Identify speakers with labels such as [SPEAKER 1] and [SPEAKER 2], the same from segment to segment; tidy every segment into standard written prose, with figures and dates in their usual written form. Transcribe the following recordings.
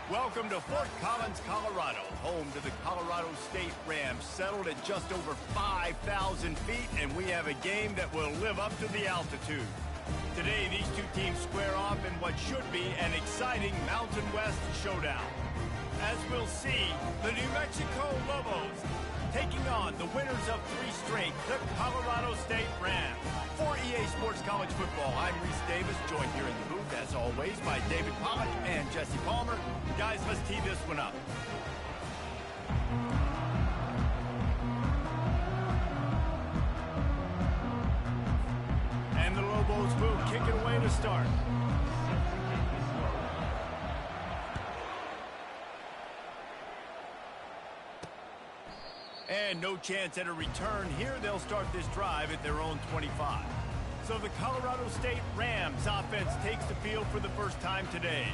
[SPEAKER 1] Welcome to Fort Collins, Colorado, home to the Colorado State Rams, settled at just over 5,000 feet, and we have a game that will live up to the altitude. Today, these two teams square off in what should be an exciting Mountain West showdown. As we'll see, the New Mexico Lobos taking on the winners of 3 straight, the Colorado State Rams. For EA Sports College Football, I'm Reese Davis, joined here in the booth, as always, by David Pollack and Jesse Palmer. Guys, let's tee this one up. And the Lobos will kick it away to start. And no chance at a return here. They'll start this drive at their own 25. So the Colorado State Rams offense takes the field for the first time today.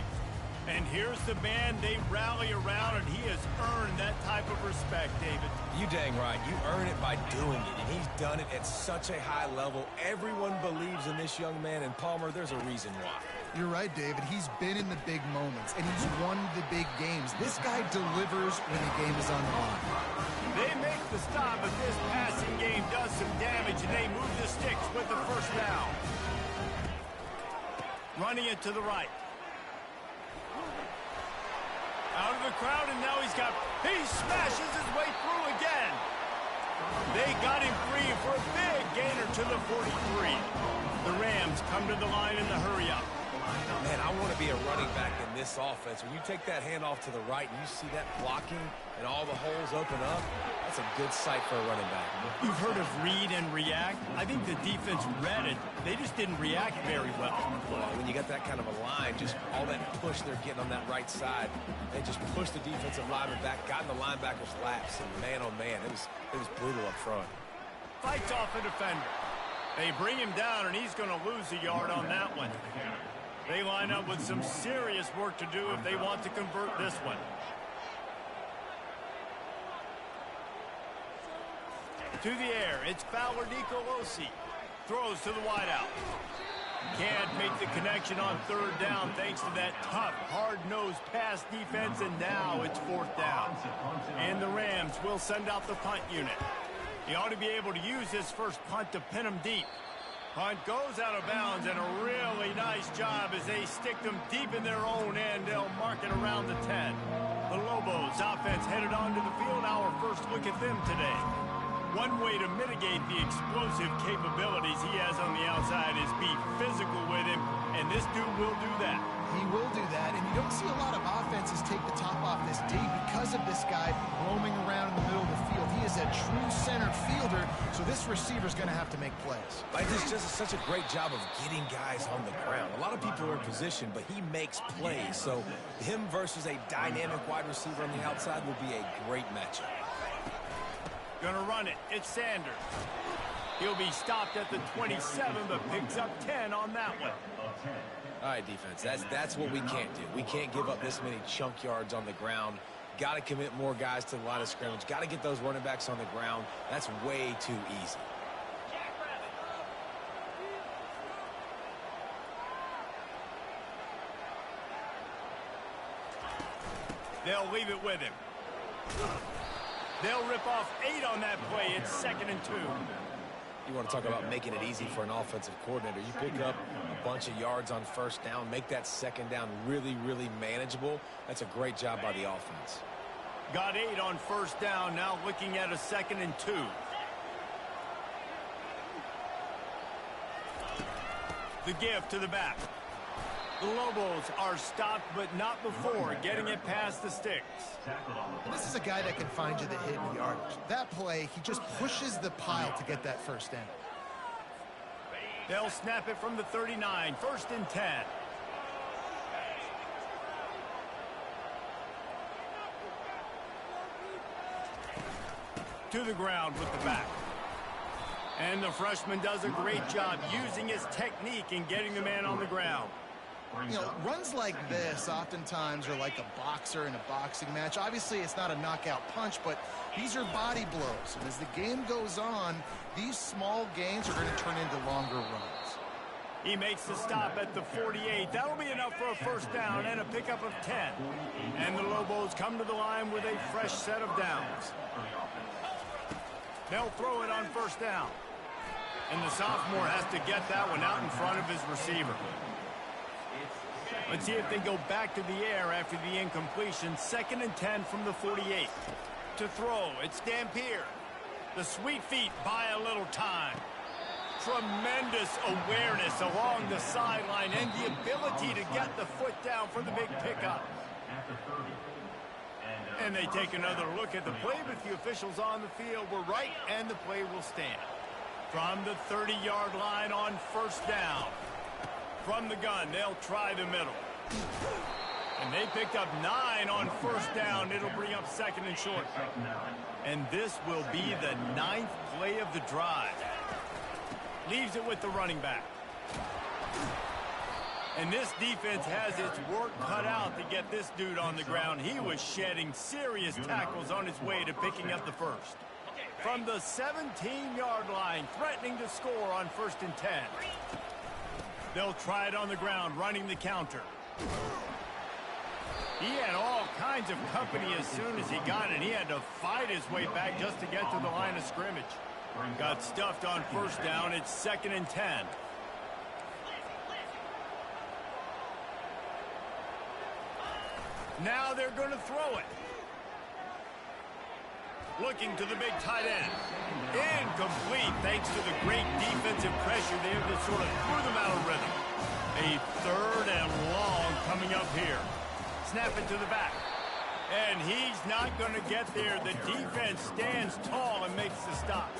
[SPEAKER 1] And here's the man they rally around, and he has earned that type of respect, David.
[SPEAKER 2] You dang right. You earn it by doing it, and he's done it at such a high level. Everyone believes in this young man, and Palmer, there's a reason why.
[SPEAKER 3] You're right, David. He's been in the big moments, and he's won the big games. This guy delivers when the game is on the line.
[SPEAKER 1] They make the stop, but this passing game does some damage, and they move the sticks with the first down. Running it to the right. Out of the crowd, and now he smashes his way through again. They got him free for a big gainer to the 43. The Rams come to the line in the hurry-up.
[SPEAKER 2] Man, I want to be a running back in this offense. When you take that handoff to the right and you see that blocking and all the holes open up, that's a good sight for a running back.
[SPEAKER 1] You've heard of read and react. I think the defense read it. They just didn't react very well.
[SPEAKER 2] Well, when you got that kind of a line, just all that push they're getting on that right side, they just pushed the defensive lineman back, got in the linebacker's laps, and man, oh man, it was brutal up front.
[SPEAKER 1] Fights off a defender. They bring him down, and he's going to lose a yard on that one. They line up with some serious work to do if they want to convert this one. To the air, it's Fowler Nicolosi. Throws to the wideout. Can't make the connection on third down thanks to that tough, hard-nosed pass defense, and now it's 4th down. And the Rams will send out the punt unit. He ought to be able to use his first punt to pin him deep. Punt goes out of bounds, and a really nice job as they stick them deep in their own end. They'll mark it around the 10. The Lobos offense headed onto the field. Our first look at them today. One way to mitigate the explosive capabilities he has on the outside is be physical with him, and this dude will do that.
[SPEAKER 3] He will do that, and you don't see a lot of offenses take the top off this D because of this guy roaming around in the middle of the field. He is a true center fielder, so this receiver's going to have to make plays.
[SPEAKER 2] Like, this does such a great job of getting guys on the ground. A lot of people are in position, but he makes plays, so him versus a dynamic wide receiver on the outside will be a great matchup.
[SPEAKER 1] Gonna run it. It's Sanders. He'll be stopped at the 27, but picks up 10 on that one.
[SPEAKER 2] All right, defense, that's what we can't do. We can't give up this many chunk yards on the ground. Got to commit more guys to the line of scrimmage. Got to get those running backs on the ground. That's way too easy.
[SPEAKER 1] They'll leave it with him. They'll rip off 8 on that play. It's 2nd and 2.
[SPEAKER 2] You want to talk about making it easy for an offensive coordinator. You pick up a bunch of yards on first down, make that second down really, really manageable. That's a great job by the offense.
[SPEAKER 1] Got 8 on first down, now looking at a 2nd and 2. The give to the back. The Lobos are stopped, but not before getting it past the sticks.
[SPEAKER 3] This is a guy that can find you the hidden yardage. That play, he just pushes the pile to get that first down.
[SPEAKER 1] They'll snap it from the 39, 1st and 10. To the ground with the back. And the freshman does a great job using his technique and getting the man on the ground.
[SPEAKER 3] You know, runs like this oftentimes are like a boxer in a boxing match. Obviously, it's not a knockout punch, but these are body blows. And as the game goes on, these small gains are going to turn into longer runs.
[SPEAKER 1] He makes the stop at the 48. That'll be enough for a first down and a pickup of 10. And the Lobos come to the line with a fresh set of downs. They'll throw it on first down. And the sophomore has to get that one out in front of his receiver. Let's see if they go back to the air after the incompletion. 2nd and 10 from the 48. To throw, it's Dampier. The sweet feet buy a little time. Tremendous awareness along the sideline and the ability to get the foot down for the big pickup. And they take another look at the play, but the officials on the field were right, and the play will stand. From the 30-yard line on first down. From the gun, they'll try the middle. And they picked up 9 on first down. It'll bring up 2nd and short. And this will be the 9th play of the drive. Leaves it with the running back. And this defense has its work cut out to get this dude on the ground. He was shedding serious tackles on his way to picking up the first. From the 17-yard line, threatening to score on 1st and 10. They'll try it on the ground, running the counter. He had all kinds of company as soon as he got it. He had to fight his way back just to get to the line of scrimmage. Got stuffed on first down. It's 2nd and 10. Now they're going to throw it. Looking to the big tight end. Incomplete thanks to the great defensive pressure there that sort of threw them out of rhythm. A 3rd and long coming up here. Snap it to the back. And he's not going to get there. The defense stands tall and makes the stop.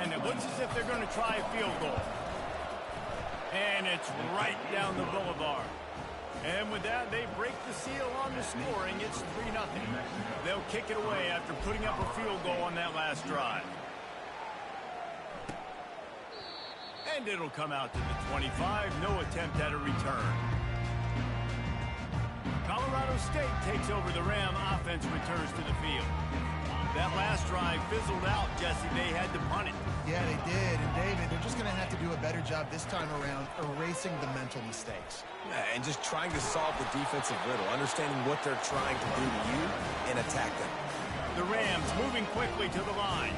[SPEAKER 1] And it looks as if they're going to try a field goal. And it's right down the boulevard. And with that, they break the seal on the scoring. It's 3-0. They'll kick it away after putting up a field goal on that last drive. And it'll come out to the 25. No attempt at a return. Colorado State takes over the Ram. Offense returns to the field. That last drive fizzled out, Jesse. They had to punt it.
[SPEAKER 3] Yeah, they did. And, David, they're just going to have to do a better job this time around erasing the mental mistakes.
[SPEAKER 2] Yeah, and just trying to solve the defensive riddle, understanding what they're trying to do to you and attack them.
[SPEAKER 1] The Rams moving quickly to the line.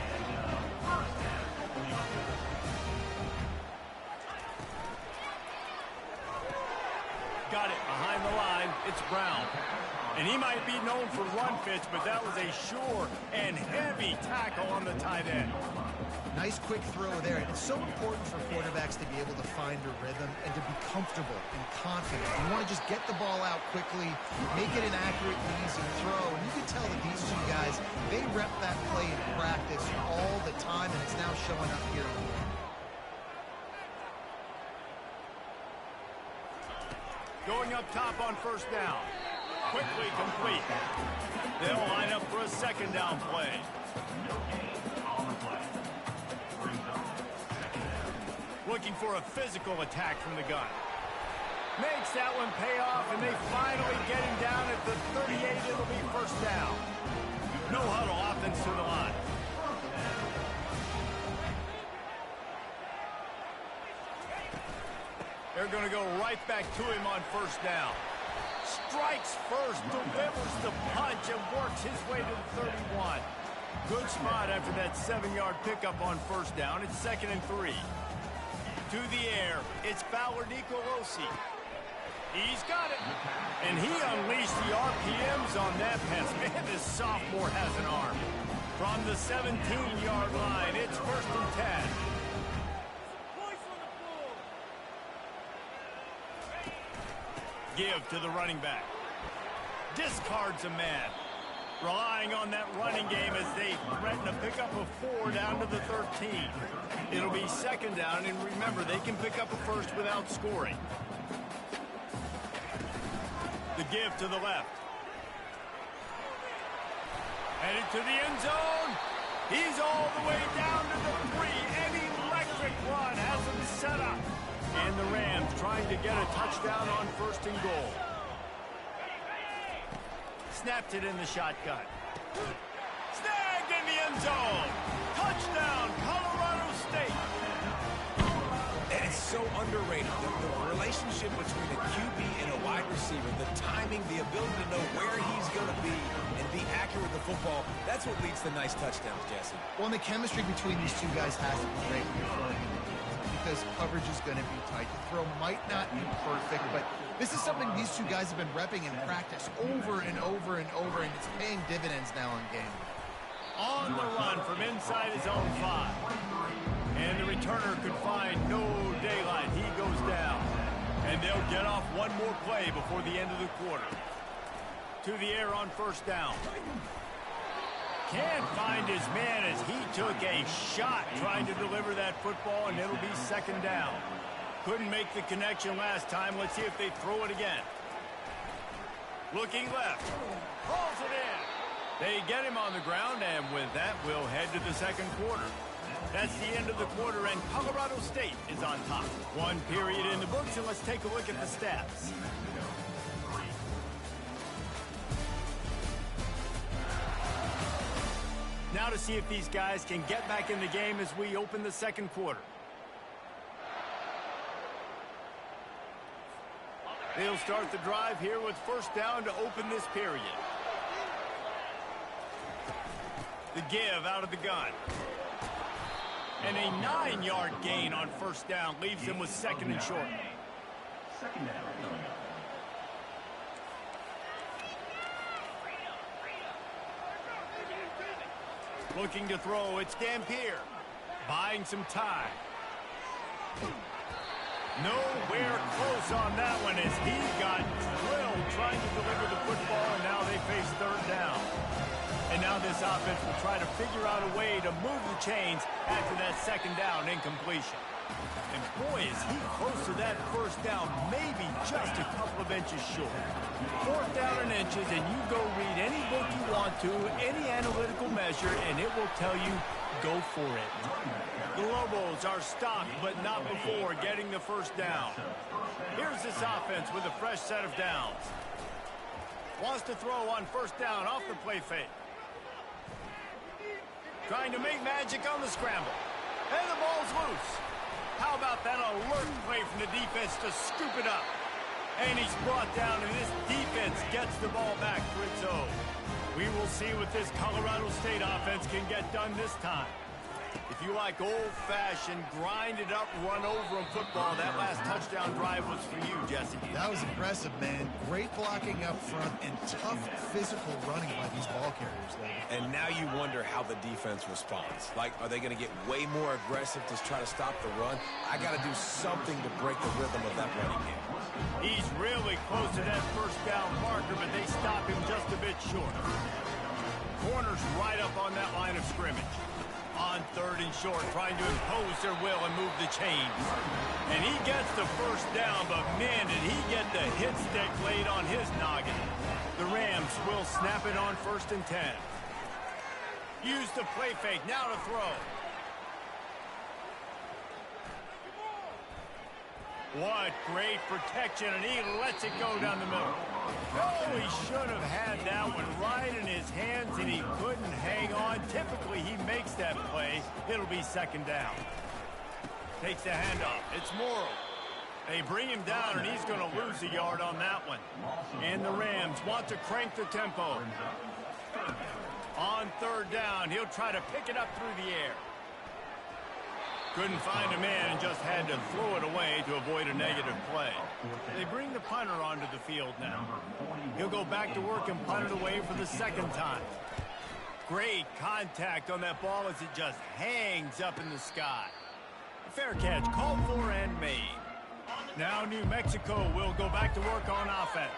[SPEAKER 1] Got it behind the line. It's Brown. And he might be known for run fits, but that was a sure and heavy tackle on the tight end.
[SPEAKER 3] Nice quick throw there. And it's so important for quarterbacks to be able to find a rhythm and to be comfortable and confident. You want to just get the ball out quickly, make it an accurate, easy throw. And you can tell that these two guys, they rep that play in practice all the time, and it's now showing up here.
[SPEAKER 1] Going up top on first down. Quickly complete. They'll line up for a 2nd down play. Looking for a physical attack from the gun. Makes that one pay off, and they finally get him down at the 38. It'll be first down. No huddle, offense to the line. They're going to go right back to him on first down. Strikes first, delivers the punch, and works his way to the 31. Good spot after that 7-yard pickup on first down. It's 2nd and 3. To the air, it's Fowler Nicolosi. He's got it. And he unleashed the RPMs on that pass. Man, this sophomore has an arm. From the 17-yard line, it's 1st and 10. Give to the running back. Discards a man. Relying on that running game as they threaten a pickup of 4 down to the 13. It'll be 2nd down, and remember, they can pick up a first without scoring. The give to the left. Headed to the end zone. He's all the way down to the 3. An electric run has him set up. And the Rams trying to get a touchdown on 1st and goal. Snapped it in the shotgun. Snagged in the end zone. Touchdown, Colorado State. And it's
[SPEAKER 2] so underrated. The relationship between a QB and a wide receiver, the timing, the ability to know where he's going to be and be accurate with the football, that's what leads to nice touchdowns, Jesse.
[SPEAKER 3] Well, and the chemistry between these two guys has to be great when you're throwing in the defense, because coverage is going to be tight. The throw might not be perfect, but this is something these two guys have been repping in practice over and over and over, and it's paying dividends now in game.
[SPEAKER 1] On the run from inside his own 5. And the returner could find no daylight. He goes down. And they'll get off one more play before the end of the quarter. To the air on first down. Can't find his man as he took a shot trying to deliver that football, and it'll be second down. Couldn't make the connection last time. Let's see if they throw it again. Looking left. Hauls it in. They get him on the ground, and with that, we'll head to the second quarter. That's the end of the quarter, and Colorado State is on top. One period in the books, and let's take a look at the stats. Now to see if these guys can get back in the game as we open the second quarter. They'll start the drive here with first down to open this period. The give out of the gun. And a 9-yard gain on first down leaves them with second and short. Looking to throw, it's Dampier. Buying some time. Nowhere close on that one as he got drilled trying to deliver the football, and now they face third down. And now this offense will try to figure out a way to move the chains after that second down incompletion. And boy, is he close to that first down, maybe just a couple of inches short. Fourth down in inches, and you go read any book you want to, any analytical measure, and it will tell you, go for it. The Lobos are stopped, but not before getting the first down. Here's this offense with a fresh set of downs. Wants to throw on first down off the play fake. Trying to make magic on the scramble. And the ball's loose. How about that alert play from the defense to scoop it up? And he's brought down, and this defense gets the ball back for its own. We will see what this Colorado State offense can get done this time. If you like old-fashioned, grind-it-up, run-over-'em football, that last touchdown drive was for you, Jesse.
[SPEAKER 3] That was impressive, man. Great blocking up front and tough physical running by these ball carriers, David.
[SPEAKER 2] And now you wonder how the defense responds. Like, are they going to get way more aggressive to try to stop the run? I got to do something to break the rhythm of that running game.
[SPEAKER 1] He's really close to that first down marker, but they stop him just a bit short. Corners right up on that line of scrimmage. On third and short, trying to impose their will and move the chains. And he gets the first down, but man, did he get the hit stick laid on his noggin. The Rams will snap it on first and 10. Use the play fake, now to throw. What great protection, and he lets it go down the middle. Oh, he should have had that one right in his hands, and he couldn't hang on. Typically, he makes that play. It'll be second down. Takes the handoff. It's Morrow. They bring him down, and he's going to lose a yard on that one. And the Rams want to crank the tempo. On third down, he'll try to pick it up through the air. Couldn't find a man and just had to throw it away to avoid a negative play. They bring the punter onto the field now. He'll go back to work and punt it away for the second time. Great contact on that ball as it just hangs up in the sky. Fair catch called for and made. Now New Mexico will go back to work on offense.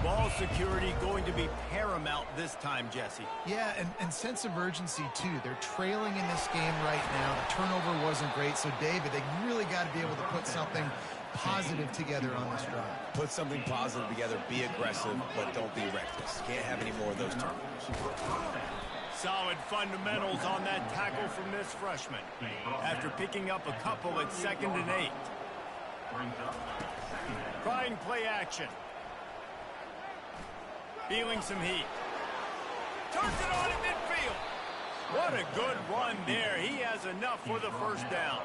[SPEAKER 1] Ball security going to be paramount this time, Jesse.
[SPEAKER 3] Yeah, and sense of urgency, too. They're trailing in this game right now. The turnover wasn't great, so, David, they really got to be able to put something positive together on this drive.
[SPEAKER 2] Put something positive together, be aggressive, but don't be reckless. Can't have any more of those turnovers.
[SPEAKER 1] Solid fundamentals on that tackle from this freshman. After picking up a couple at 2nd and 8. Trying play action. Feeling some heat. Turns it on in midfield. What a good run there. He has enough for the first down.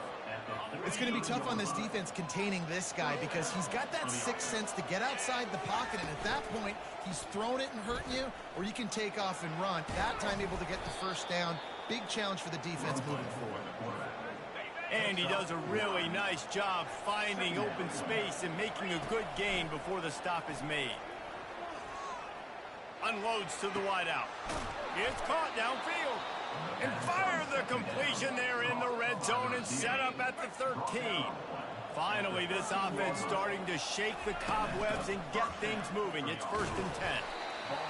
[SPEAKER 3] It's going to be tough on this defense containing this guy because he's got that sixth sense to get outside the pocket, and at that point, he's throwing it and hurting you, or you can take off and run. That time able to get the first down. Big challenge for the defense moving forward.
[SPEAKER 1] And he does a really nice job finding open space and making a good gain before the stop is made. Unloads to the wideout. It's caught downfield. And fire the completion there in the red zone and set up at the 13. Finally, this offense starting to shake the cobwebs and get things moving. It's 1st and 10.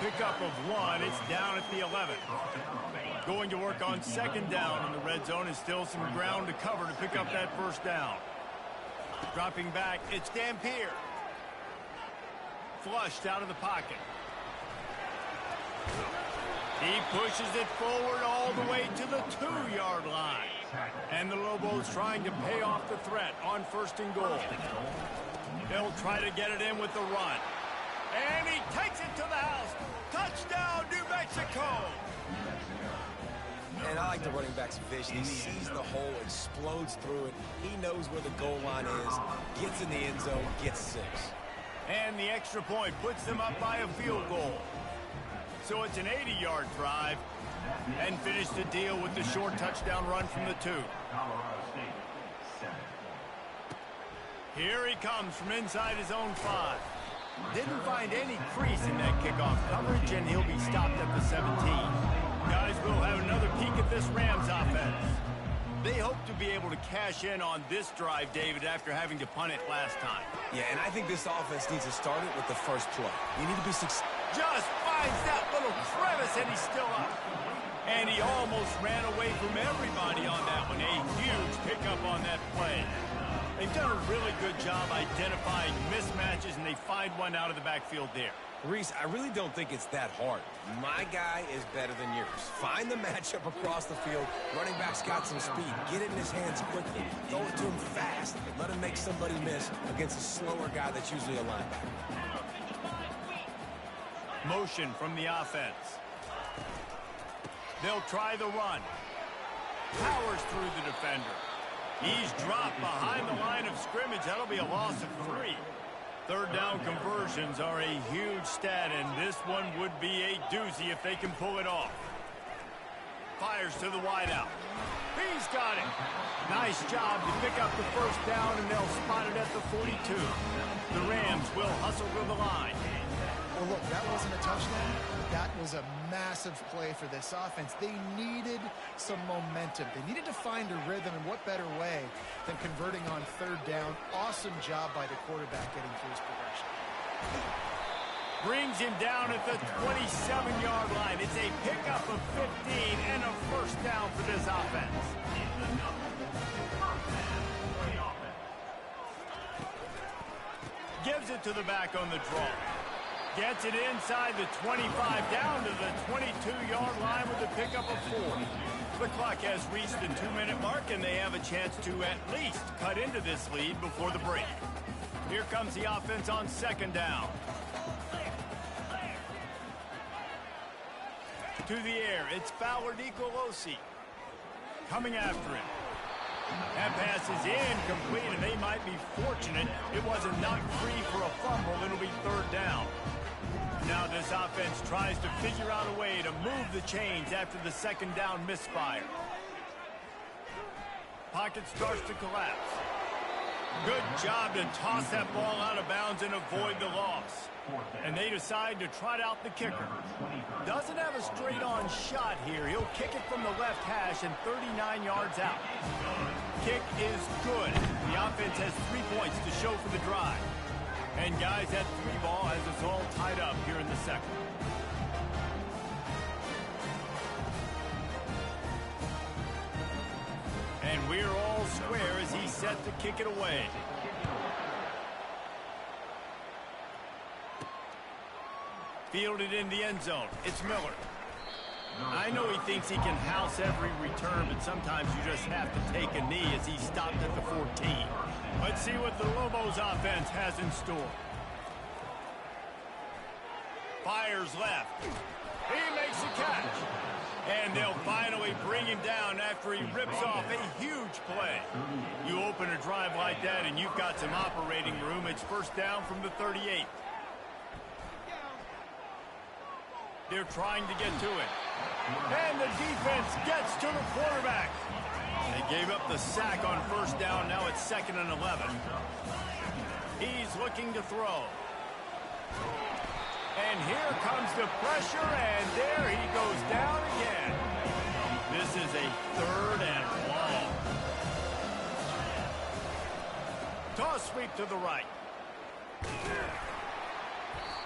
[SPEAKER 1] Pickup of 1. It's down at the 11. Going to work on 2nd down in the red zone, and still some ground to cover to pick up that 1st down. Dropping back, it's Dampier. Flushed out of the pocket. He pushes it forward all the way to the 2-yard line. And the Lobos trying to pay off the threat on 1st and goal. They'll try to get it in with the run. And he takes it to the house. Touchdown, New Mexico!
[SPEAKER 2] And I like the running back's vision. He sees the hole, explodes through it. He knows where the goal line is, gets in the end zone, gets 6.
[SPEAKER 1] And the extra point puts them up by a field goal. So it's an 80-yard drive, and finish the deal with the short touchdown run from the 2. Here he comes from inside his own 5. Didn't find any crease in that kickoff coverage, and he'll be stopped at the 17. Guys, we'll have another peek at this Rams offense. They hope to be able to cash in on this drive, David, after having to punt it last time.
[SPEAKER 2] Yeah, and I think this offense needs to start it with the first play. You need to be successful.
[SPEAKER 1] Just finds that little crevice, and he's still up. And he almost ran away from everybody on that one. A huge pickup on that play. They've done a really good job identifying mismatches, and they find one out of the backfield there.
[SPEAKER 2] Reese, I really don't think it's that hard. My guy is better than yours. Find the matchup across the field. Running back's got some speed. Get it in his hands quickly. Throw it to him fast. Let him make somebody miss against a slower guy that's usually a linebacker.
[SPEAKER 1] Motion from the offense. They'll try the run. Powers through the defender. He's dropped behind the line of scrimmage. That'll be a loss of 3. 3rd down conversions are a huge stat, and this one would be a doozy if they can pull it off. Fires to the wideout. He's got it. Nice job to pick up the 1st down, and they'll spot it at the 42. The Rams will hustle to the line.
[SPEAKER 3] Well, look, that wasn't a touchdown. That was a massive play for this offense. They needed some momentum. They needed to find a rhythm, and what better way than converting on 3rd down. Awesome job by the quarterback getting through his progression.
[SPEAKER 1] Brings him down at the 27-yard line. It's a pickup of 15 and a 1st down for this offense. Gives it to the back on the draw. Gets it inside the 25, down to the 22-yard line with a pickup of 4. The clock has reached the 2-minute mark, and they have a chance to at least cut into this lead before the break. Here comes the offense on 2nd down. To the air, it's Fowler Nicolosi coming after him. That pass is incomplete, and they might be fortunate it wasn't knocked free for a fumble. It'll be 3rd down. Now this offense tries to figure out a way to move the chains after the 2nd down misfire. Pocket starts to collapse. Good job to toss that ball out of bounds and avoid the loss. And they decide to trot out the kicker. Doesn't have a straight-on shot here. He'll kick it from the left hash and 39 yards out. Kick is good. The offense has 3 points to show for the drive. And guys, that 3-ball has us all tied up here in the 2nd. And we're all square as he's set to kick it away. Fielded in the end zone. It's Miller. I know he thinks he can house every return, but sometimes you just have to take a knee as he stopped at the 14. Let's see what the Lobos offense has in store. Fires left. He makes the catch. And they'll finally bring him down after he rips off a huge play. You open a drive like that and you've got some operating room. It's first down from the 38. They're trying to get to it. And the defense gets to the quarterback. They gave up the sack on first down. Now it's 2nd and 11. He's looking to throw. And here comes the pressure, and there he goes down again. This is a 3rd and long. Toss sweep to the right.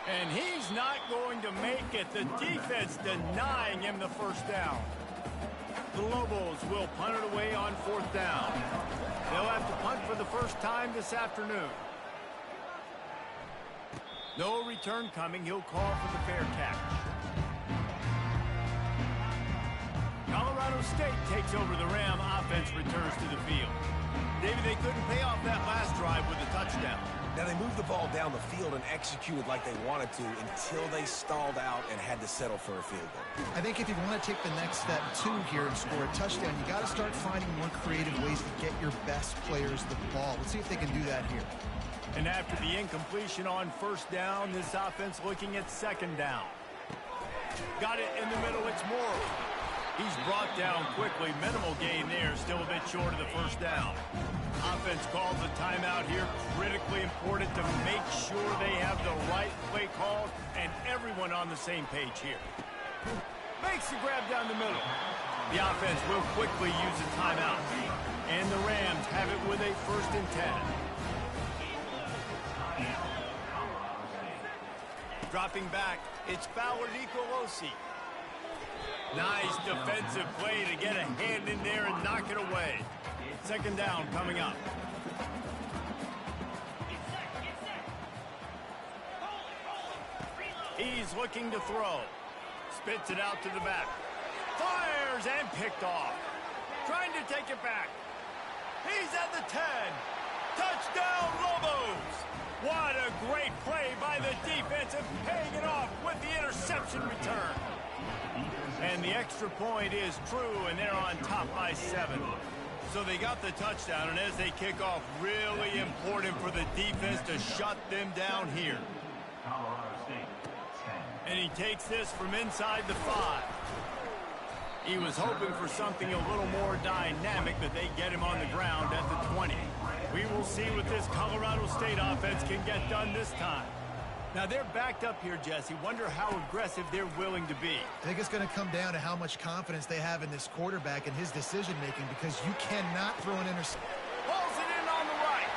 [SPEAKER 1] And he's not going to make it. The defense denying him the first down. The Lobos will punt it away on 4th down. They'll have to punt for the first time this afternoon. No return coming. He'll call for the fair catch. Colorado State takes over the Ram. Offense returns to the field. David, they couldn't pay off that last drive with a touchdown.
[SPEAKER 2] Now, they moved the ball down the field and executed like they wanted to until they stalled out and had to settle for a field goal.
[SPEAKER 3] I think if you want to take the next step, too, here and score a touchdown, you got to start finding more creative ways to get your best players the ball. Let's see if they can do that here.
[SPEAKER 1] And after the incompletion on first down, this offense looking at 2nd down. Got it in the middle. It's Moore. He's brought down quickly. Minimal gain there. Still a bit short of the first down. Offense calls a timeout here. Critically important to make sure they have the right play call and everyone on the same page here. Makes the grab down the middle. The offense will quickly use a timeout. And the Rams have it with a 1st and 10. Dropping back, it's Fowler Nicolosi. Nice defensive play to get a hand in there and knock it away. 2nd down coming up. He's looking to throw. Spits it out to the back. Fires and picked off. Trying to take it back. He's at the 10. Touchdown, Lobos! What a great play by the defense and paying it off with the interception return. And the extra point is true, and they're on top by 7. So they got the touchdown, and as they kick off, really important for the defense to shut them down here. And he takes this from inside the 5. He was hoping for something a little more dynamic, but they get him on the ground at the 20. We will see what this Colorado State offense can get done this time. Now, they're backed up here, Jesse. Wonder how aggressive they're willing to be.
[SPEAKER 3] I think it's going to come down to how much confidence they have in this quarterback and his decision-making, because you cannot throw an interception.
[SPEAKER 1] Pulls it in on the right.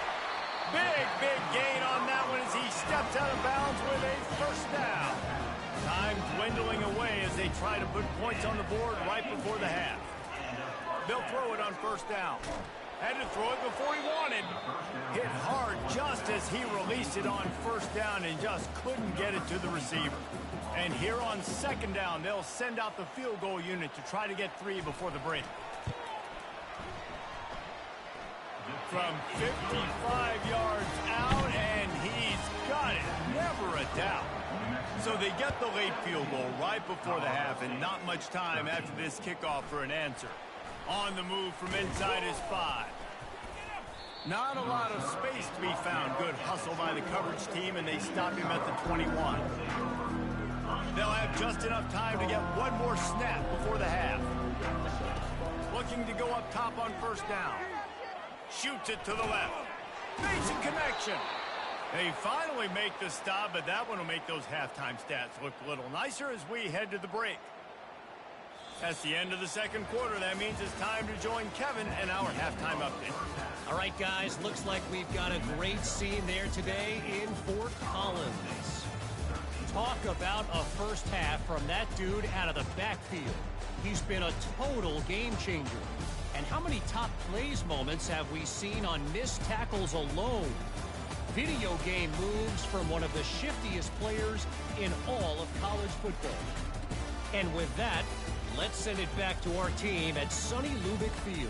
[SPEAKER 1] Big gain on that one as he steps out of bounds with a 1st down. Time dwindling away as they try to put points on the board right before the half. They'll throw it on 1st down. Had to throw it before he wanted. Hit hard just as he released it on 1st down and just couldn't get it to the receiver. And here on 2nd down, they'll send out the field goal unit to try to get 3 before the break. From 55 yards out, and he's got it. Never a doubt. So they get the late field goal right before the half, and not much time after this kickoff for an answer. On the move from inside his 5. Not a lot of space to be found. Good hustle by the coverage team, and they stop him at the 21. They'll have just enough time to get one more snap before the half. Looking to go up top on 1st down. Shoots it to the left. Basic connection. They finally make the stop, but that one will make those halftime stats look a little nicer as we head to the break. That's the end of the 2nd quarter. That means it's time to join Kevin and our halftime update.
[SPEAKER 4] All right, guys, looks like we've got a great scene there today in Fort Collins. Talk about a first half from that dude out of the backfield. He's been a total game changer. And how many top plays moments have we seen on missed tackles alone? Video game moves from one of the shiftiest players in all of college football. And with that, let's send it back to our team at sunny Lubick Field.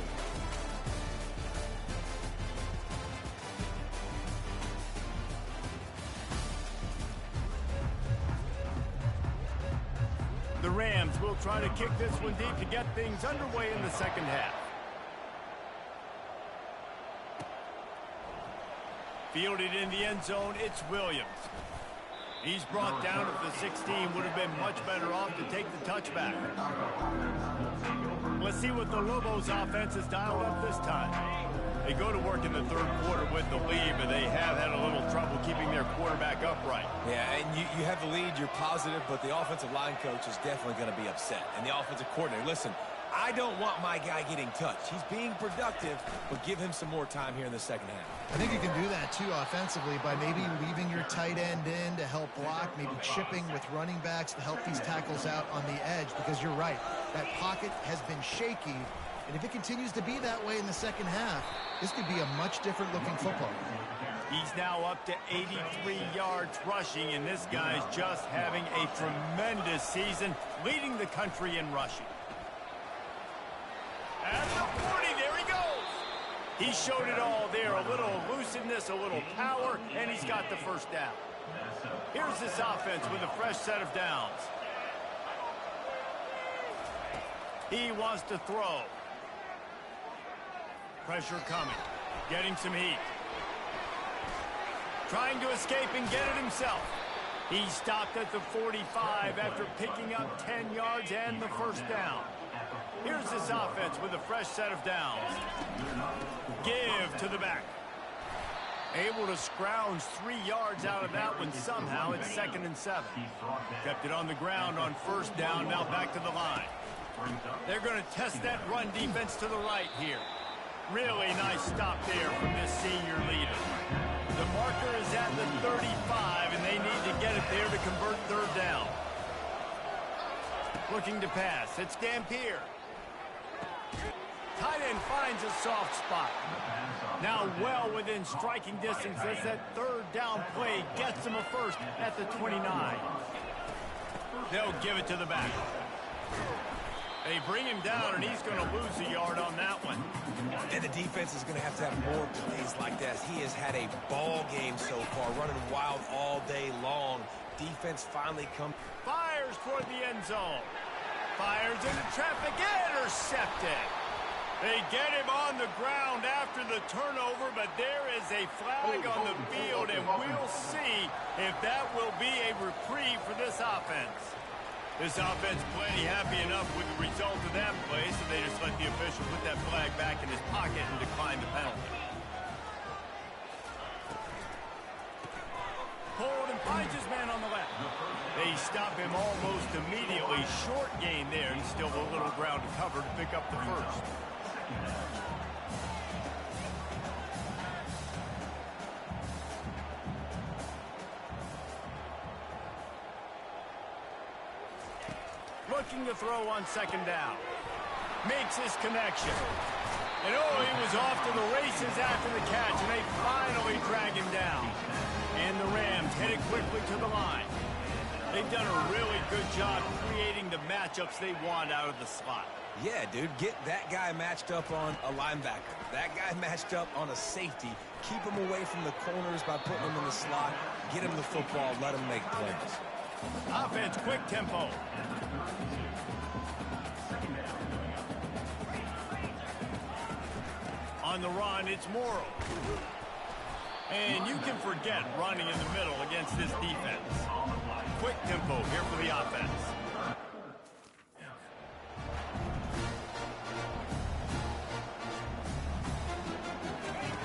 [SPEAKER 1] The Rams will try to kick this one deep to get things underway in the second half. Fielded in the end zone, it's Williams. He's brought down at the 16, would have been much better off to take the touchback. Let's see what the Lobos offense has dialed up this time. They go to work in the third quarter with the lead, but they have had a little trouble keeping their quarterback upright.
[SPEAKER 2] Yeah, and you have the lead, you're positive, but the offensive line coach is definitely going to be upset. And the offensive coordinator, listen, I don't want my guy getting touched. He's being productive, but give him some more time here in the second half.
[SPEAKER 3] I think you can do that, too, offensively, by maybe leaving your tight end in to help block, maybe chipping with running backs to help these tackles out on the edge, because you're right. That pocket has been shaky, and if it continues to be that way in the second half, this could be a much different-looking football.
[SPEAKER 1] He's now up to 83 yards rushing, and this guy's just having a tremendous season, leading the country in rushing. At the 40, there he goes. He showed it all there, a little elusiveness, a little power, and he's got the first down. Here's this offense with a fresh set of downs. He wants to throw. Pressure coming. Getting some heat. Trying to escape and get it himself. He stopped at the 45 after picking up 10 yards and the first down. Here's this offense with a fresh set of downs. Give to the back. Able to scrounge 3 yards out of that one somehow. It's 2nd and 7. Kept it on the ground on first down. Now back to the line. They're going to test that run defense to the right here. Really nice stop there from this senior leader. The marker is at the 35, and they need to get it there to convert third down. Looking to pass. It's Dampier. Tight end finds a soft spot. Now well within striking distance as that third down play gets him a first at the 29. They'll give it to the back. They bring him down, and he's going to lose a yard on that one.
[SPEAKER 2] And the defense is going to have more plays like that. He has had a ball game so far, running wild all day long. Defense finally comes.
[SPEAKER 1] Fires toward the end zone. Fires into traffic. Intercepted. They get him on the ground after the turnover, but there is a flag on the field, and we'll see if that will be a reprieve for this offense. This offense plenty happy enough with the result of that play, so they just let the official put that flag back in his pocket and decline the penalty. Hold and finds his man on the left. They stop him almost immediately. Short gain there, and still a little ground to cover to pick up the first. Looking to throw on second down. Makes his connection. And oh, he was off to the races after the catch, and they finally drag him down. And the Rams headed quickly to the line. They've done a really good job creating the matchups they want out of the slot.
[SPEAKER 2] Yeah, dude, get that guy matched up on a linebacker. That guy matched up on a safety. Keep him away from the corners by putting him in the slot. Get him the football. Let him make plays.
[SPEAKER 1] Offense, quick tempo. On the run, it's Morrow. And you can forget running in the middle against this defense. Quick tempo here for the offense.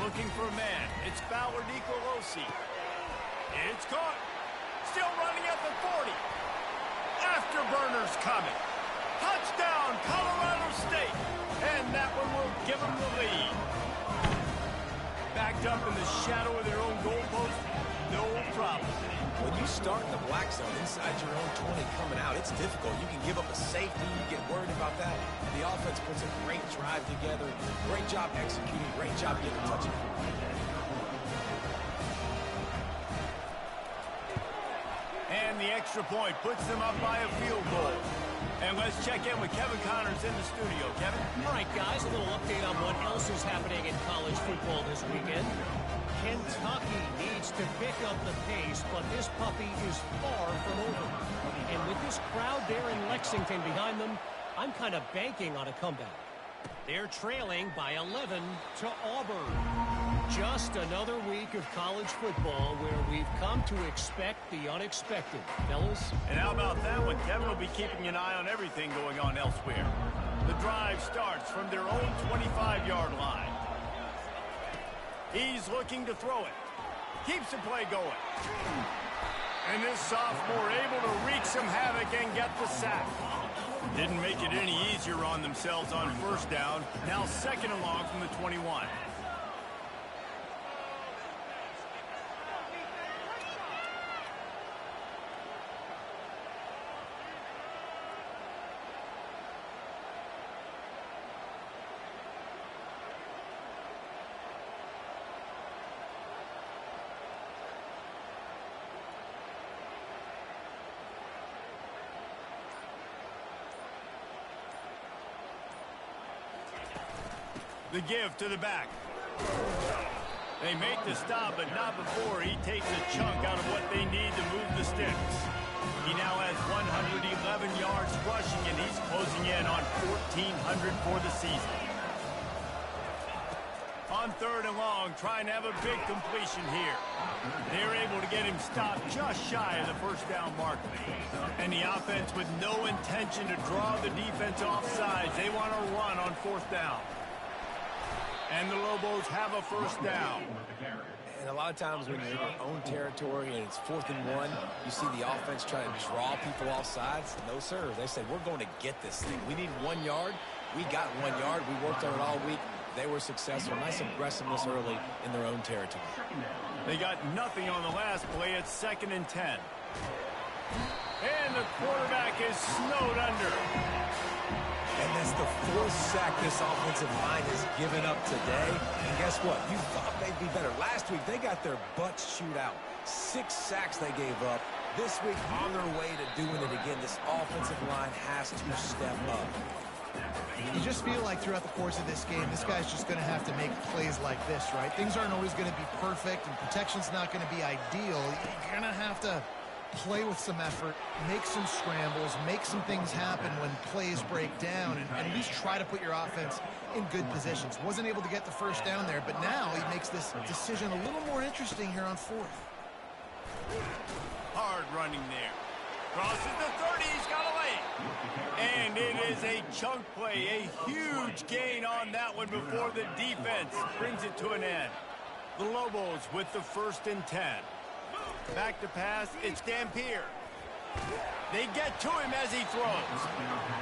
[SPEAKER 1] Looking for a man. It's Fowler Nicolosi. It's caught. Still running at the 40. Afterburners coming. Touchdown, Colorado State. And that one will give them the lead. Backed up in the shadow of their own goalpost, no problem.
[SPEAKER 2] When you start in the black zone inside your own 20 coming out, it's difficult. You can give up a safety. You get worried about that. The offense puts a great drive together. Great job executing. Great job getting a touchdown.
[SPEAKER 1] And the extra point puts them up by a field goal. And let's check in with Kevin Connors in the studio. Kevin?
[SPEAKER 4] All right, guys, a little update on what else is happening in college football this weekend. Kentucky needs to pick up the pace, but this puppy is far from over. And with this crowd there in Lexington behind them. I'm kind of banking on a comeback. They're trailing by 11 to Auburn. Just another week of college football where we've come to expect the unexpected, fellas.
[SPEAKER 1] And how about that one? Kevin will be keeping an eye on everything going on elsewhere. The drive starts from their own 25-yard line. He's looking to throw it. Keeps the play going. And this sophomore able to wreak some havoc and get the sack. Didn't make it any easier on themselves on first down. Now second and long from the 21. The give to the back. They make the stop, but not before he takes a chunk out of what they need to move the sticks. He now has 111 yards rushing, and he's closing in on 1,400 for the season. On third and long, trying to have a big completion here. They're able to get him stopped just shy of the first down mark. And the offense with no intention to draw the defense off sides. They want to run on fourth down. And the Lobos have a first down.
[SPEAKER 2] And a lot of times when you're in your own territory and it's 4th and 1, you see the offense try to draw people off sides. No, sir. They said, we're going to get this thing. We need 1 yard. We got 1 yard. We worked on it all week. They were successful. Nice aggressiveness early in their own territory.
[SPEAKER 1] They got nothing on the last play. It's 2nd and 10. And the quarterback is snowed under.
[SPEAKER 2] And that's the 4th sack this offensive line has given up today. And guess what? You thought they'd be better. Last week, they got their butts chewed out. 6 sacks they gave up. This week, on their way to doing it again. This offensive line has to step up.
[SPEAKER 3] You just feel like throughout the course of this game, this guy's just going to have to make plays like this, right? Things aren't always going to be perfect, and protection's not going to be ideal. You're going to have to play with some effort, make some scrambles, make some things happen when plays break down, and at least try to put your offense in good positions. Wasn't able to get the first down there, but now he makes this decision a little more interesting here on 4th.
[SPEAKER 1] Hard running there. Crosses the 30, he's got a lane. And it is a chunk play, a huge gain on that one before the defense brings it to an end. The Lobos with the 1st and 10. Back to pass, it's Dampier. They get to him as he throws.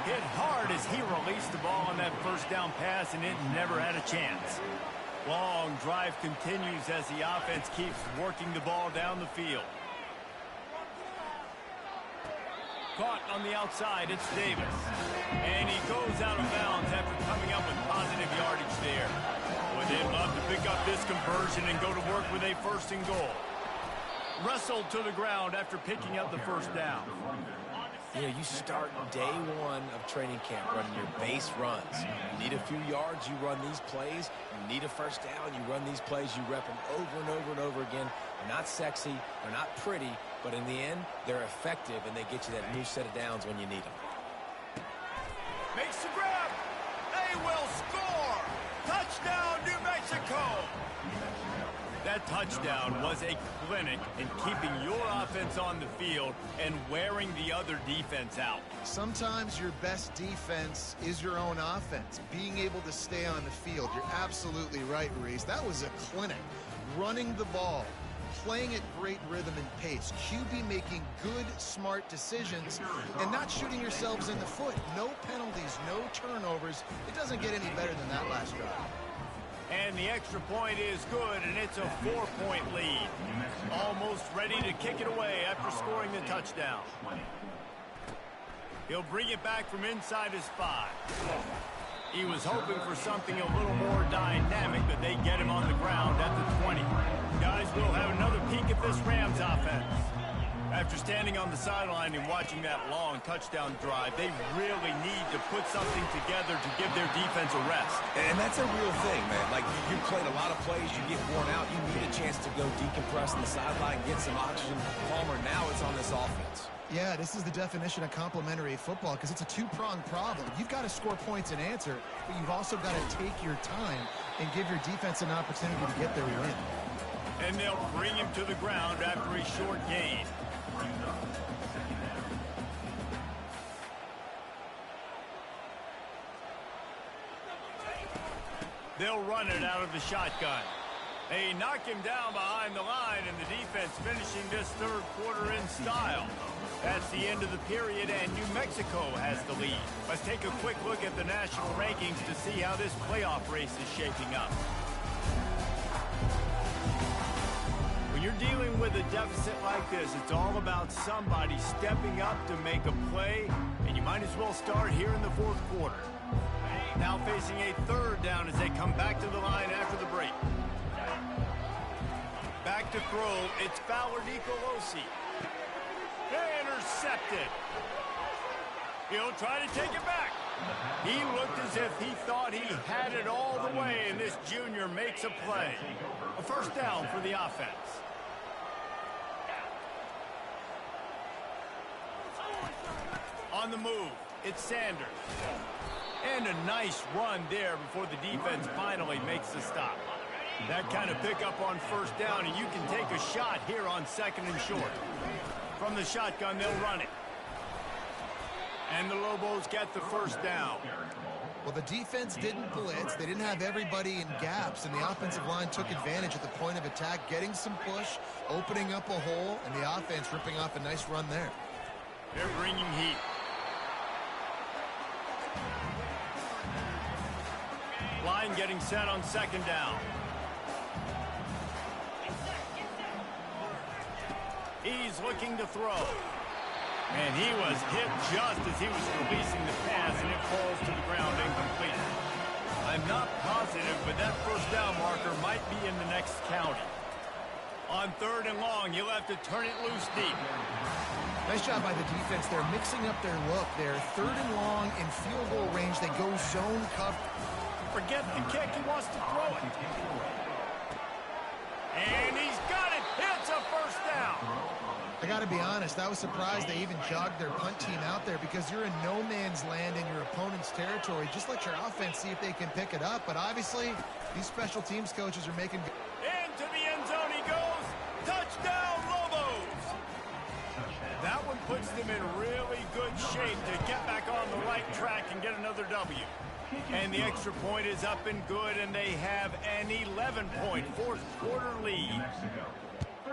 [SPEAKER 1] Hit hard as he released the ball on that first down pass, and it never had a chance. Long drive continues as the offense keeps working the ball down the field. Caught on the outside, it's Davis. And he goes out of bounds after coming up with positive yardage there. Boy, they'd love to pick up this conversion and go to work with a 1st and goal. Wrestled to the ground after picking up the first down.
[SPEAKER 2] You know, you start day 1 of training camp running your base runs. You need a few yards, you run these plays. You need a first down, you run these plays. You rep them over and over and over again. They're not sexy, they're not pretty, but in the end, they're effective, and they get you that new set of downs when you need them.
[SPEAKER 1] Makes the grab. They will score. Touchdown, New Mexico. That touchdown was a clinic in keeping your offense on the field and wearing the other defense out.
[SPEAKER 3] Sometimes your best defense is your own offense. Being able to stay on the field. You're absolutely right, Reese. That was a clinic. Running the ball, playing at great rhythm and pace. QB making good, smart decisions and not shooting yourselves in the foot. No penalties, no turnovers. It doesn't get any better than that last drive.
[SPEAKER 1] And the extra point is good, and it's a 4-point lead. Almost ready to kick it away after scoring the touchdown. He'll bring it back from inside his 5. He was hoping for something a little more dynamic, but they get him on the ground at the 20. Guys, we'll have another peek at this Rams offense. After standing on the sideline and watching that long touchdown drive, they really need to put something together to give their defense a rest.
[SPEAKER 2] And that's a real thing, man. Like, you played a lot of plays, you get worn out, you need a chance to go decompress on the sideline, get some oxygen. Palmer, now it's on this offense.
[SPEAKER 3] Yeah, this is the definition of complementary football because it's a two-pronged problem. You've got to score points and answer, but you've also got to take your time and give your defense an opportunity to get their win.
[SPEAKER 1] And they'll bring him to the ground after a short gain. They'll run it out of the shotgun. They knock him down behind the line, and the defense finishing this third quarter in style. That's the end of the period, and New Mexico has the lead. Let's take a quick look at the national rankings to see how this playoff race is shaping up. When you're dealing with a deficit like this, it's all about somebody stepping up to make a play, and you might as well start here in the fourth quarter. Now facing a third down as they come back to the line after the break. Back to throw, it's Fowler Nicolosi. Intercepted. He'll try to take it back. He looked as if he thought he had it all the way, and this junior makes a play. A first down for the offense. On the move, it's Sanders. And a nice run there before the defense finally makes the stop. That kind of pickup on first down, and you can take a shot here on second and short. From the shotgun, they'll run it. And the Lobos get the first down.
[SPEAKER 3] Well, the defense didn't blitz. They didn't have everybody in gaps, and the offensive line took advantage at the point of attack, getting some push, opening up a hole, and the offense ripping off a nice run there.
[SPEAKER 1] They're bringing heat. Line getting set on second down. He's looking to throw. And he was hit just as he was releasing the pass, and it falls to the ground incomplete. I'm not positive, but that first down marker might be in the next county. On third and long, he'll have to turn it loose deep.
[SPEAKER 3] Nice job by the defense. They're mixing up their look. They're third and long in field goal range. They go zone cover.
[SPEAKER 1] Forget the kick. He wants to throw it. And he's got it. It's a first down.
[SPEAKER 3] I got to be honest, I was surprised they even jogged their punt team out there because you're in no man's land in your opponent's territory. Just let your offense see if they can pick it up. But obviously, these special teams coaches are making...
[SPEAKER 1] Into the end zone he goes. Touchdown, Lobos. That one puts them in really good shape to get back on the right track and get another W. And the extra point is up and good, and they have an 11-point fourth quarter lead.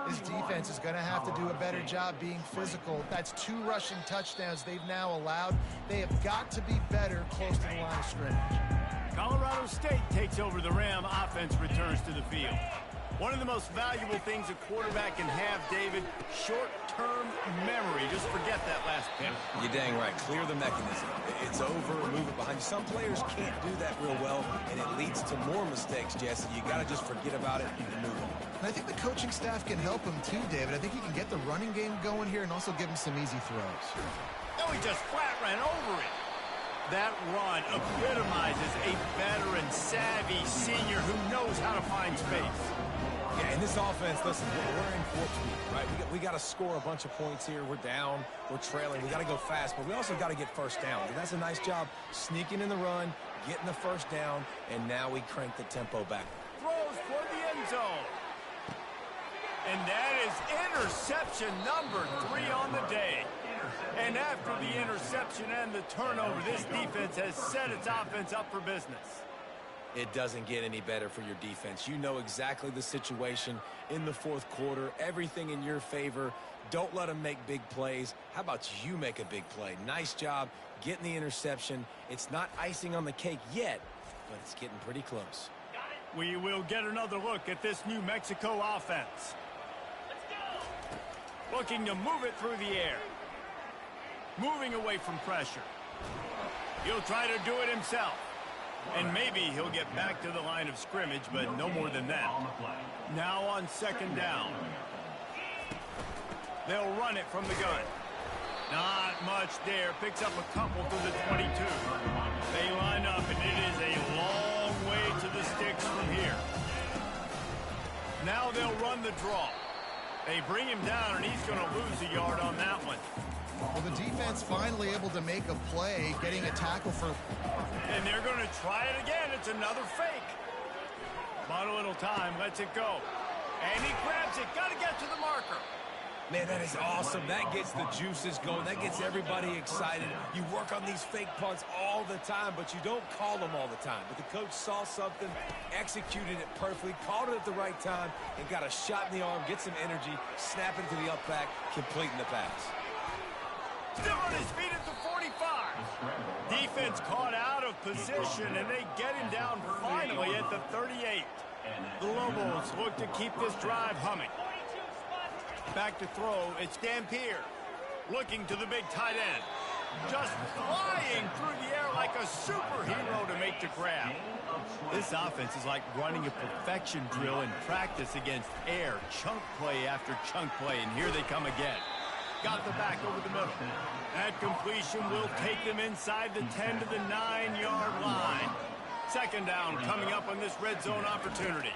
[SPEAKER 3] This defense is going to have to do a better job being physical. That's 2 rushing touchdowns they've now allowed. They have got to be better close to the line of scrimmage.
[SPEAKER 1] Colorado State takes over the Ram. Offense returns to the field. One of the most valuable things a quarterback can have, David, short-term memory. Just forget that last pick.
[SPEAKER 2] You're dang right. Clear the mechanism. It's over, move it behind you. Some players can't do that real well, and it leads to more mistakes, Jesse. You got to just forget about it and move on.
[SPEAKER 3] And I think the coaching staff can help him too, David. I think he can get the running game going here and also give him some easy throws.
[SPEAKER 1] No, he just flat ran over it. That run epitomizes a veteran, savvy senior who knows how to find space.
[SPEAKER 2] Yeah, in this offense, listen, we're in 14, right? We got to score a bunch of points here. We're down. We're trailing. We got to go fast, but we also got to get first down. And that's a nice job sneaking in the run, getting the first down, and now we crank the tempo back.
[SPEAKER 1] Throws toward the end zone. And that is interception number 3 on the day. And after the interception and the turnover, this defense has set its offense up for business.
[SPEAKER 2] It doesn't get any better for your defense. You know exactly the situation in the fourth quarter. Everything in your favor. Don't let them make big plays. How about you make a big play? Nice job getting the interception. It's not icing on the cake yet, but it's getting pretty close.
[SPEAKER 1] We will get another look at this New Mexico offense. Looking to move it through the air. Moving away from pressure. He'll try to do it himself. And maybe he'll get back to the line of scrimmage, but no more than that. Now on second down. They'll run it from the gun. Not much there. Picks up a couple to the 22. They line up, and it is a long way to the sticks from here. Now they'll run the draw. They bring him down, and he's going to lose a yard on that one.
[SPEAKER 3] defense finally able to make a play, getting a tackle for...
[SPEAKER 1] And they're going to try it again. It's another fake. Bought a little time, lets it go. And he grabs it. Got to get to the marker.
[SPEAKER 2] Man, that is awesome. That gets the juices going. That gets everybody excited. You work on these fake punts all the time, but you don't call them all the time. But the coach saw something, executed it perfectly, called it at the right time, and got a shot in the arm, get some energy, snap it to the up back, completing the pass.
[SPEAKER 1] Still on his feet at the 45. Defense caught out of position, and they get him down finally at the 38. The Lobos look to keep this drive humming. Back to throw, it's Dampier. Looking to the big tight end. Just flying through the air like a superhero to make the grab. This offense is like running a perfection drill in practice against air. Chunk play after chunk play, and here they come again. Got the back over the middle. That completion will take them inside the 10 to the 9-yard line. Second down coming up on this red zone opportunity.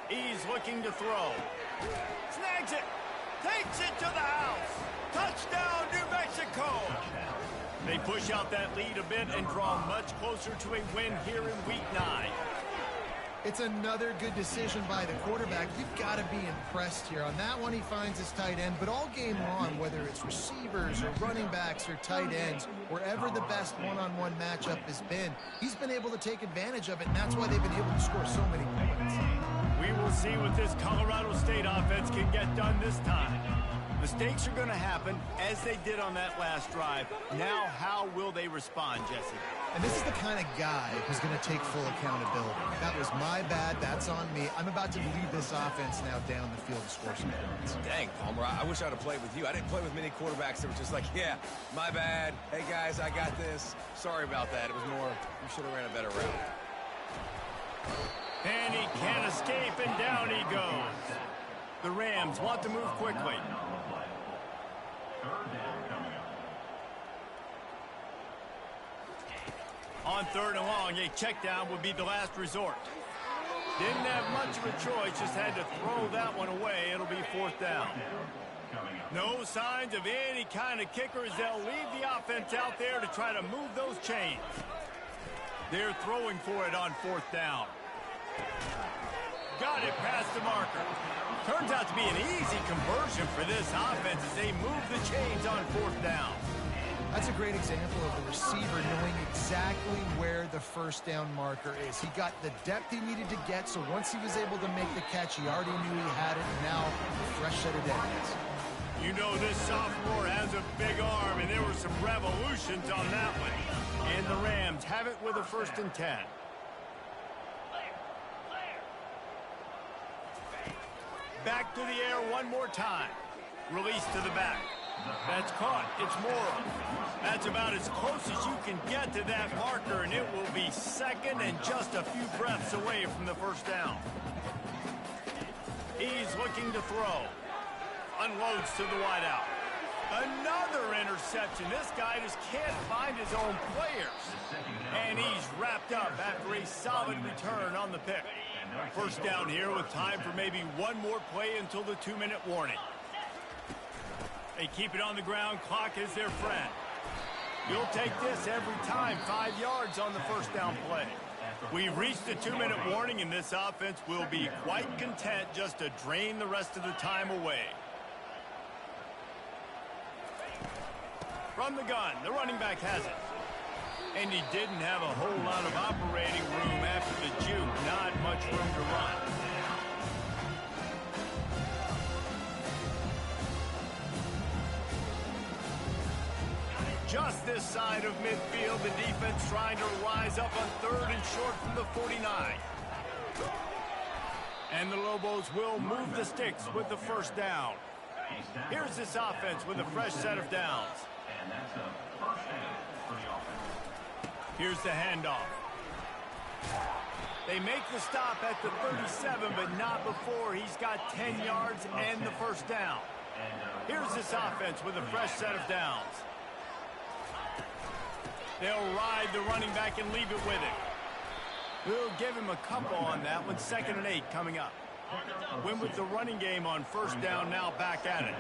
[SPEAKER 1] He's looking to throw. Snags it. Takes it to the house. Touchdown, New Mexico. They push out that lead a bit and draw much closer to a win here in Week 9.
[SPEAKER 3] It's another good decision by the quarterback. You've got to be impressed here. On that one, he finds his tight end. But all game long, whether it's receivers or running backs or tight ends, wherever the best one-on-one matchup has been, he's been able to take advantage of it, and that's why they've been able to score so many points.
[SPEAKER 1] We will see what this Colorado State offense can get done this time. Mistakes are going to happen, as they did on that last drive. Now, how will they respond, Jesse?
[SPEAKER 3] And this is the kind of guy who's going to take full accountability. That was my bad. That's on me. I'm about to lead this offense now down the field to score some points.
[SPEAKER 2] Dang, Palmer, I wish I'd have played with you. I didn't play with many quarterbacks that were just like, yeah, my bad. Hey, guys, I got this. Sorry about that. It was more, you should have ran a better route.
[SPEAKER 1] And he can't escape, and down he goes. The Rams want to move quickly. On third and long, a check down would be the last resort. Didn't have much of a choice, just had to throw that one away. It'll be fourth down. No signs of any kind of kickers. They'll leave the offense out there to try to move those chains. They're throwing for it on fourth down. Got it past the marker. Turns out to be an easy conversion for this offense as they move the chains on fourth down.
[SPEAKER 3] That's a great example of the receiver knowing exactly where the first down marker is. He got the depth he needed to get, so once he was able to make the catch, he already knew he had it, and now a fresh set of downs.
[SPEAKER 1] You know this sophomore has a big arm, and there were some revolutions on that one. And the Rams have it with a 1st and 10. Back to the air one more time. Release to the back. That's caught. It's Morrow. That's about as close as you can get to that marker, and it will be second and just a few breaths away from the first down. He's looking to throw. Unloads to the wideout. Another interception. This guy just can't find his own players. And he's wrapped up after a solid return on the pick. First down here with time for maybe one more play until the 2-minute warning. They keep it on the ground. Clock is their friend. You'll take this every time. 5 yards on the first down play. We've reached the 2-minute warning, and this offense will be quite content just to drain the rest of the time away. From the gun, the running back has it. And he didn't have a whole lot of operating room after the juke. Not much room to run. Just this side of midfield, the defense trying to rise up on 3rd and short from the 49. And the Lobos will move the sticks with the first down. Here's this offense with a fresh set of downs. Here's the handoff. They make the stop at the 37, but not before he's got 10 yards and the first down. Here's this offense with a fresh set of downs. They'll ride the running back and leave it with him. We'll give him a couple on that one. 2nd and 8 coming up. Win with the running game on first down, now back at it.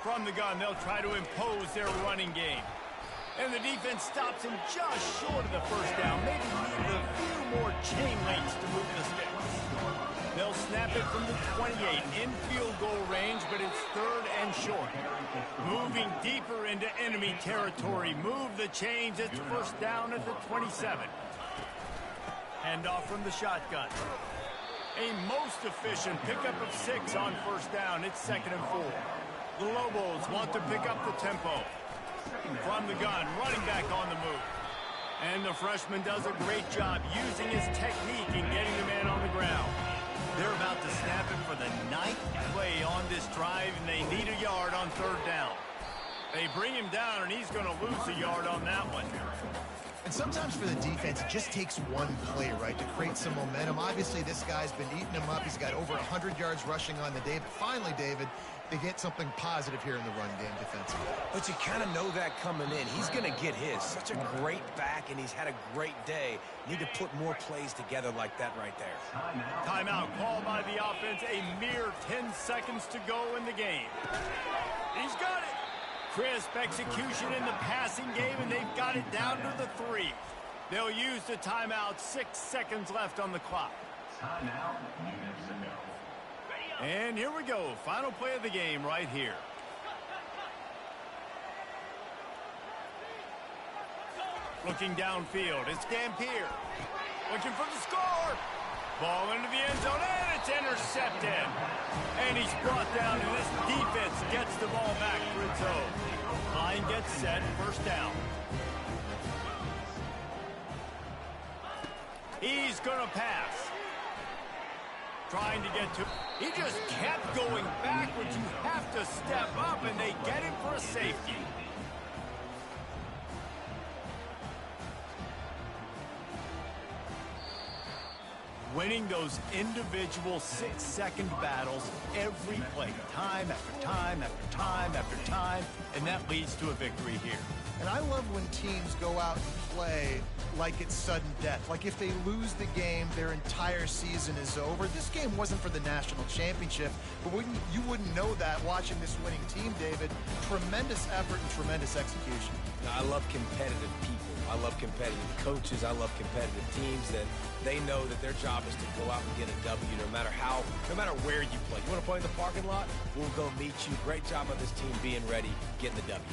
[SPEAKER 1] From the gun, they'll try to impose their running game. And the defense stops him just short of the first down. Maybe need a few more chain links to move the sticks. They'll snap it from the 28 in field goal range, but it's third and short. Moving deeper into enemy territory. Move the chains. It's first down at the 27. Hand off from the shotgun. A most efficient pickup of 6 on first down. It's 2nd and 4. The Lobos want to pick up the tempo. From the gun, running back on the move. And the freshman does a great job using his technique and getting the man on the ground. They're about to snap it for the 9th play on this drive, and they need a yard on third down. They bring him down, and he's going to lose a yard on that one.
[SPEAKER 3] And sometimes for the defense, it just takes one play, right, to create some momentum. Obviously, this guy's been eating him up. He's got over 100 yards rushing on the day. But finally, David, they get something positive here in the run game defensively.
[SPEAKER 2] But you kind of know that coming in. He's going to get his. Such a great back, and he's had a great day. Need to put more plays together like that right there.
[SPEAKER 1] Timeout called by the offense. A mere 10 seconds to go in the game. He's got it. Crisp execution in the passing game, and they've got it down to the 3. They'll use the timeout. 6 seconds left on the clock. And here we go. Final play of the game right here. Looking downfield. It's Dampier. Looking for the score. Ball into the end zone, and it's intercepted. And he's brought down, and this defense gets the ball back for its own. Line gets set, first down. He's going to pass. Trying to get to... He just kept going backwards. You have to step up, and they get him for a safety. Winning those individual 6-second battles every play, time after time after time after time, and that leads to a victory here.
[SPEAKER 3] And I love when teams go out and play like it's sudden death. Like if they lose the game, their entire season is over. This game wasn't for the national championship, but you wouldn't know that watching this winning team, David. Tremendous effort and tremendous execution.
[SPEAKER 2] I love competitive people. I love competitive coaches. I love competitive teams that they know that their job is to go out and get a W no matter where you play. You want to play in the parking lot? We'll go meet you. Great job on this team being ready, getting the W.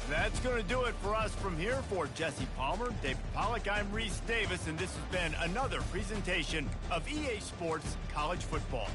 [SPEAKER 1] That's going to do it for us from here. For Jesse Palmer, David Pollack, I'm Reese Davis, and this has been another presentation of EA Sports College Football.